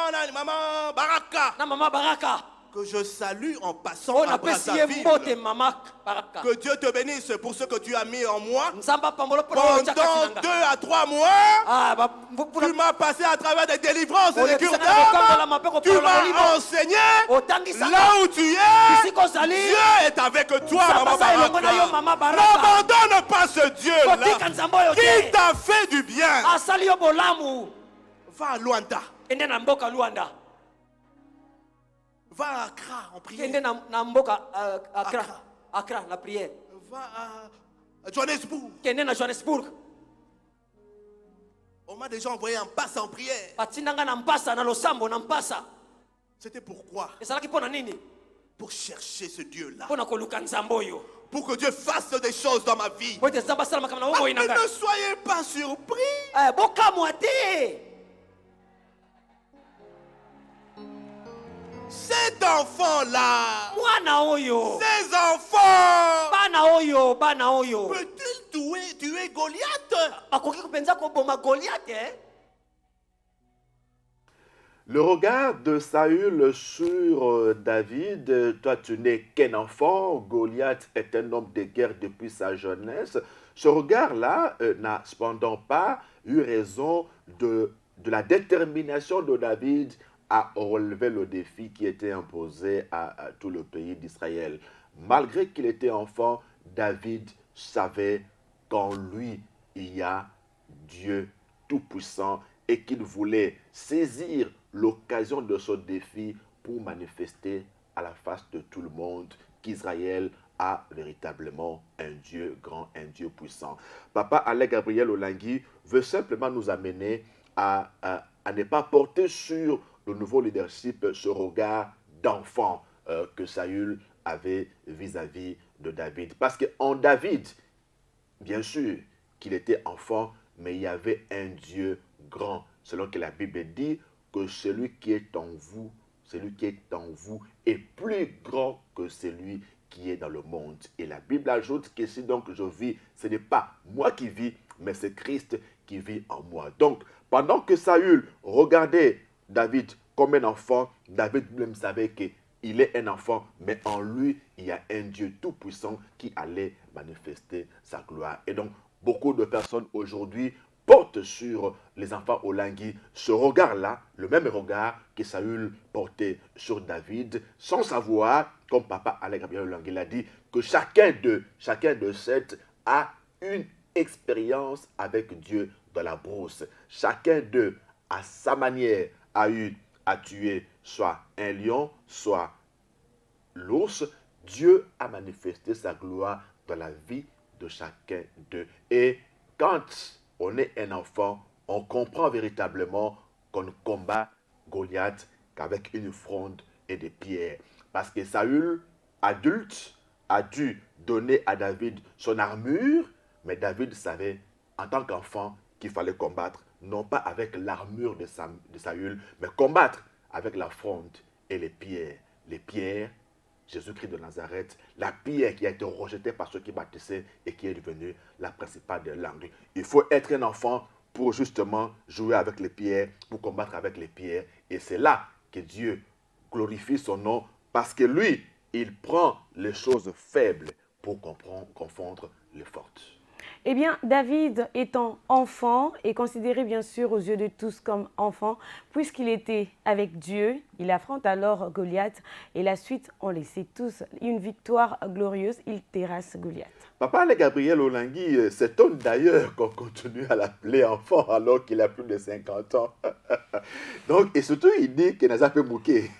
Baraka. Na mama Baraka. Que je salue en passant Oh à na pesi ye Brazzaville. mbote mama Baraka. Que Dieu te bénisse pour ce que tu as mis en moi. Nzamba pambolo Pendant 2 à 3 mois, Ah ba tu m'as passé à travers des délivrances et Oh, des le cures pisana na kokangola mape d'âme. ko Tu polola m'as molimo. enseigné Otangisaka. là où tu es. Bisiko zali. Dieu est avec toi, maman Sasa elongo na yo, Maman Baraka. Baraka. N'abandonne pas ce Dieu-là Kotika nzambo oyo qui te. t'a fait du bien. Asali yo bolamu. Va à Luanda. Kende na mboka Luanda. Va à Accra en prière. Kende na mboka Accra. Accra. Accra la prière. Va à Johannesburg. Kende na Johannesburg. On m'a déjà envoyé en passe en prière. Batindanga na mpasa na losambo na mpasa. C'était pourquoi? Ezalaki pona nini? Pour chercher ce Dieu-là. Pona koluka nzambo oyo. Pour que Dieu fasse des choses dans ma vie. Po ete nzambo asala makambo na Ah, bongo mais inanga. ne soyez pas surpris. Bokamwa te. Cet enfant-là, Mwana oyo. ces enfants, Bana oyo. peut-il tuer Goliath? Bakoki kopenza koboma Goliath Le regard de Saül sur David, toi tu n'es qu'un enfant, Goliath est un homme de guerre depuis sa jeunesse. Ce regard-là n'a cependant pas eu raison de la détermination de David à relever le défi qui était imposé à tout le pays d'Israël. Malgré qu'il était enfant, David savait qu'en lui, il y a Dieu tout-puissant et qu'il voulait saisir l'occasion de ce défi pour manifester à la face de tout le monde qu'Israël a véritablement un Dieu grand, un Dieu puissant. Papa Alain Gabriel Olangui veut simplement nous amener à ne pas porter sur le nouveau leadership ce regard d'enfant que Saül avait vis-à-vis de David. Parce qu'en David, bien sûr qu'il était enfant, mais il y avait un Dieu grand. Selon que la Bible dit que celui qui est en vous est plus grand que celui qui est dans le monde. Et la Bible ajoute que si donc je vis, ce n'est pas moi qui vis, mais c'est Christ qui vit en moi. Donc, pendant que Saül regardait David comme un enfant, David même savait qu'il est un enfant, mais en lui, il y a un Dieu tout-puissant qui allait manifester sa gloire. Et donc, beaucoup de personnes aujourd'hui portent sur les enfants Olangui ce regard-là, le même regard que Saül portait sur David, sans savoir, comme papa Alain Gabriel Olangui l'a dit, que chacun d'eux a une expérience avec Dieu dans la brousse. Chacun d'eux, à sa manière, a eu à tuer soit un lion, soit l'ours. Dieu a manifesté sa gloire dans la vie de chacun d'eux. Et quand on est un enfant, on comprend véritablement qu'on ne combat Goliath qu'avec une fronde et des pierres. Parce que Saül, adulte, a dû donner à David son armure, mais David savait, en tant qu'enfant, qu'il fallait combattre, non pas avec l'armure de Saül, mais combattre avec la fronde et les pierres. Les pierres, Jésus-Christ de Nazareth, la pierre qui a été rejetée par ceux qui bâtissaient et qui est devenue la principale des langues. Il faut être un enfant pour justement jouer avec les pierres, pour combattre avec les pierres. Et c'est là que Dieu glorifie son nom, parce que lui, il prend les choses faibles pour confondre les fortes. Eh bien, David étant enfant et considéré bien sûr aux yeux de tous comme enfant, puisqu'il était avec Dieu, il affronte alors Goliath et la suite, on le sait tous, une victoire glorieuse, il terrasse Goliath. Papa Alain Gabriel Olangui s'étonne d'ailleurs qu'on continue à l'appeler enfant alors qu'il a plus de 50 ans. Donc, et surtout, il dit qu'il n'a pas pu mouquer.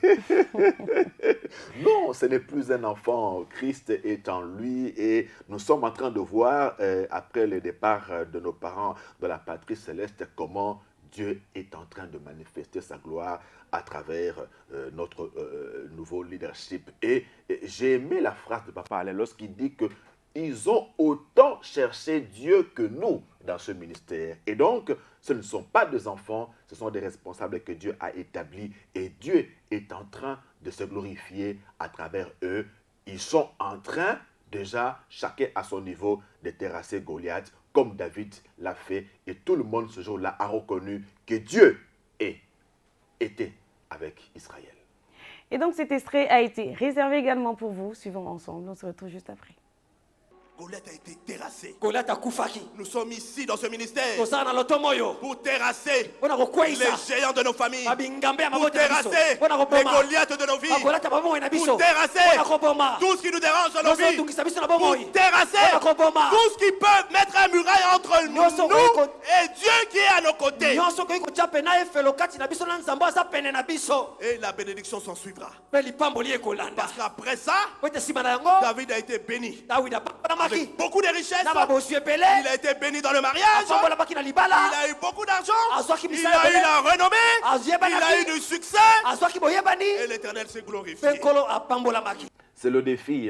Non, ce n'est plus un enfant. Christ est en lui et nous sommes en train de voir, après le départ de nos parents de la patrie céleste, comment Dieu est en train de manifester sa gloire à travers notre nouveau leadership. Et j'ai aimé la phrase de Papa Alain lorsqu'il dit que ils ont autant cherché Dieu que nous dans ce ministère. Et donc, ce ne sont pas des enfants, ce sont des responsables que Dieu a établis. Et Dieu est en train de se glorifier à travers eux. Ils sont en train, déjà, chacun à son niveau, de terrasser Goliath, comme David l'a fait. Et tout le monde ce jour-là a reconnu que Dieu était avec Israël. Et donc cet extrait a été réservé également pour vous. Suivons ensemble, on se retrouve juste après. Goliath a été terrassé. Goliath akufaki. Nous sommes ici dans ce ministère Tozala na loto moyo. pour terrasser Bona kokwesa. les géants de nos familles, Babingambe ya pour mabota na biso. terrasser Bona les koboma. Goliaths de nos vies, Goliath babongo na biso. pour terrasser Bona koboma. tout ce qui nous dérange dans nos Nyonso vies, tungisa biso na bomoi. pour terrasser Bona koboma. tout ce qui peut mettre un muraille entre Nyonso nous et Dieu qui est à nos côtés. Nyonso koki kotia pena efelo kati na biso na nzambo aza pene na biso. Et la bénédiction s'en suivra. Pe lipamboli ekolanda. Parce qu'après ça, Po ete sima na yango. David a été béni David apambolamaki. avec beaucoup de richesses. Na babosu epele. Il a été béni dans le mariage. Apambolamaki na libala. Il a eu beaucoup d'argent. Azwaki Il misala a eu ebele. la renommée. Azyebanaki. Il a eu du succès. Azwaki boyebani. Et l'Éternel s'est glorifié. Pe nkolo apambolamaki. C'est le défi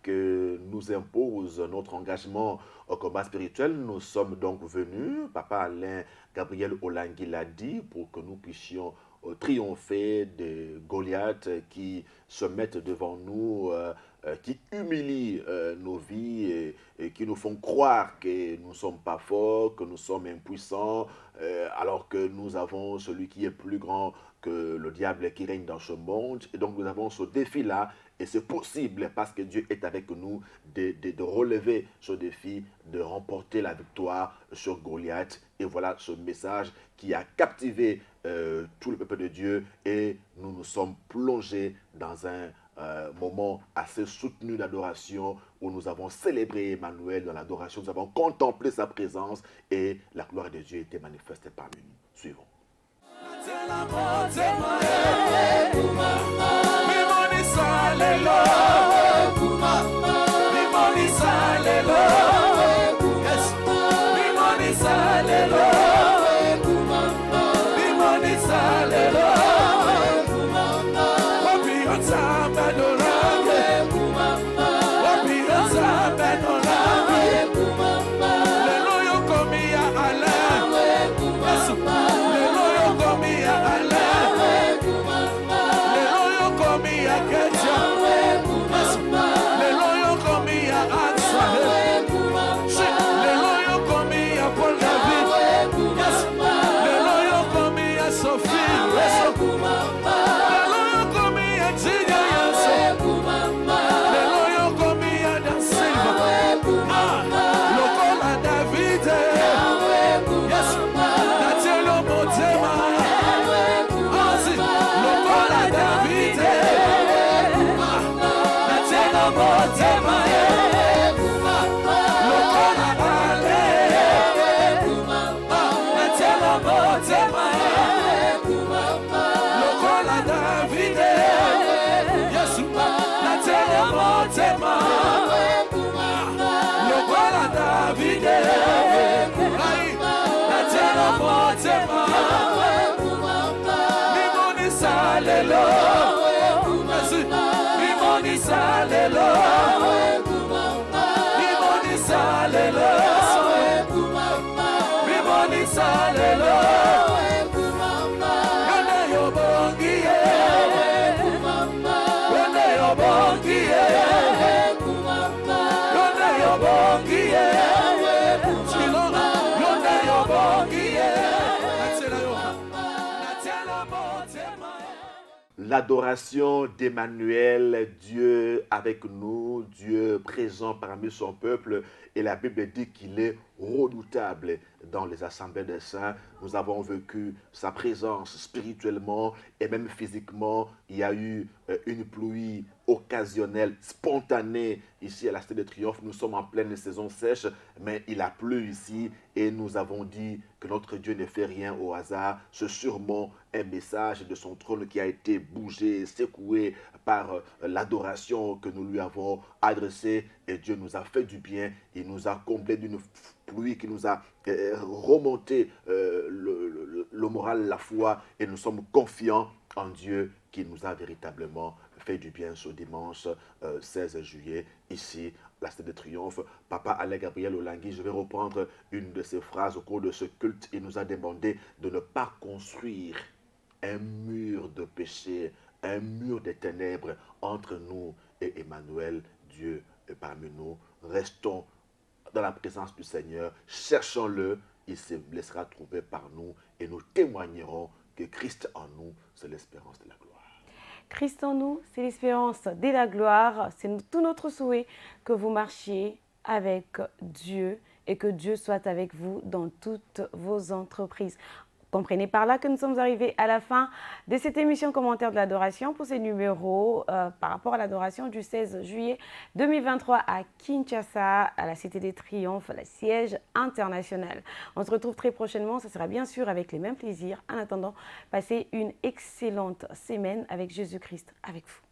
que nous impose notre engagement au combat spirituel. Nous sommes donc venus, Papa Alain Gabriel Olangui l'a dit, pour que nous puissions triompher de Goliath qui se mettent devant nous, qui humilient nos vies et qui nous font croire que nous ne sommes pas forts, que nous sommes impuissants, alors que nous avons celui qui est plus grand que le diable qui règne dans ce monde. Et donc nous avons ce défi-là, et c'est possible parce que Dieu est avec nous de relever ce défi, de remporter la victoire sur Goliath. Et voilà ce message qui a captivé tout le peuple de Dieu, et nous nous sommes plongés dans un moment assez soutenu d'adoration où nous avons célébré Emmanuel dans l'adoration, nous avons contemplé sa présence et la gloire de Dieu était manifestée parmi nous. Suivons. L'adoration d'Emmanuel, Dieu avec nous, Dieu présent parmi son peuple. Et la Bible dit qu'il est redoutable dans les assemblées des saints. Nous avons vécu sa présence spirituellement et même physiquement. Il y a eu une pluie occasionnelle, spontanée ici à la Cité de Triomphe. Nous sommes en pleine saison sèche, mais il a plu ici et nous avons dit que notre Dieu ne fait rien au hasard. C'est sûrement un message de son trône qui a été bougé, secoué par l'adoration que nous lui avons adressée. Et Dieu nous a fait du bien. Il nous a comblé d'une pluie qui nous a remonté le moral, la foi. Et nous sommes confiants en Dieu qui nous a véritablement fait du bien ce dimanche 16 juillet, ici, la Cité de Triomphe. Papa Alain Gabriel Olangui, je vais reprendre une de ses phrases au cours de ce culte. Il nous a demandé de ne pas construire un mur de péché, un mur de ténèbres entre nous et Emmanuel, Dieu parmi nous. Restons dans la présence du Seigneur, cherchons-le, il se laissera trouver par nous et nous témoignerons que Christ en nous, c'est l'espérance de la gloire. Christ en nous, c'est l'espérance de la gloire. C'est tout notre souhait que vous marchiez avec Dieu et que Dieu soit avec vous dans toutes vos entreprises. Comprenez par là que nous sommes arrivés à la fin de cette émission Commentaire de l'adoration pour ces numéros par rapport à l'adoration du 16 juillet 2023 à Kinshasa, à la Cité des Triomphes, le siège international. On se retrouve très prochainement, ce sera bien sûr avec les mêmes plaisirs. En attendant, passez une excellente semaine avec Jésus-Christ avec vous.